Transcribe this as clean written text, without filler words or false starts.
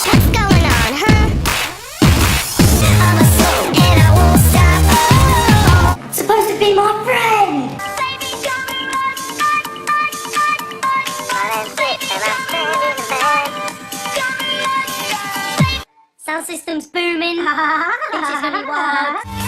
What's going on, huh? I'm a soul and I won't stop. Oh, supposed to be my friend. Sound system's booming. Think she's gonna be wild.